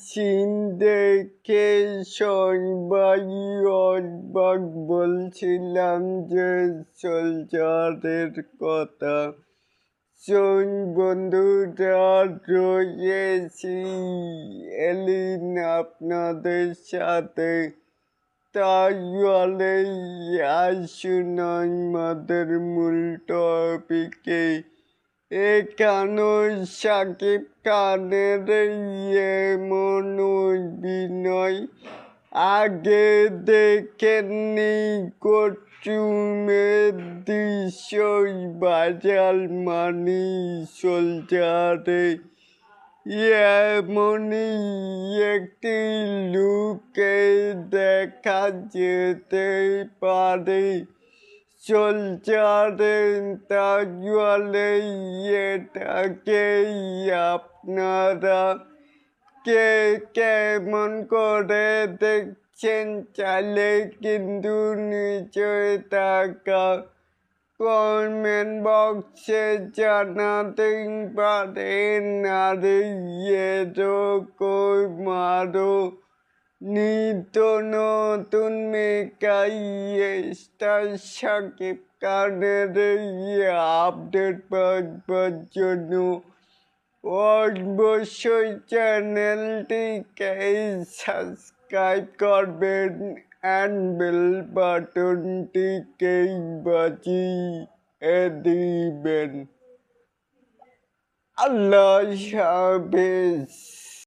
Scene দেখে সবাই অবাক, বলছিলাম যে সোলজারের কথা। বন্ধুরা, রয়েছি এলিন আপনাদের সাথে। তাহলে আসুন আমাদের মূল টপিকে। এখানে শাকিব খানের এমন অভিনয় আগে দেখেননি। কস্টিউমের দৃশ্যই ভাইরাল, মানি সোলজারে এমনই একটি লুকে দেখা যেতে পারে সোলজারে। তাহলে এটাকেই আপনারা কে কেমন করে দেখছেন, চাইলে কিন্তু নিচে থাকা কমেন্ট বক্সে জানাতে পারেন। আর এরকম আরো নিত্য নতুন মেকাই স্টার শাকিব খানের আপডেট পাওয়ার জন্য অবশ্যই চ্যানেলটিকে সাবস্ক্রাইব করবেন অ্যান্ড বেল বাটনটিকে বাজিয়ে দিবেন। আল্লাহ হাফেজ।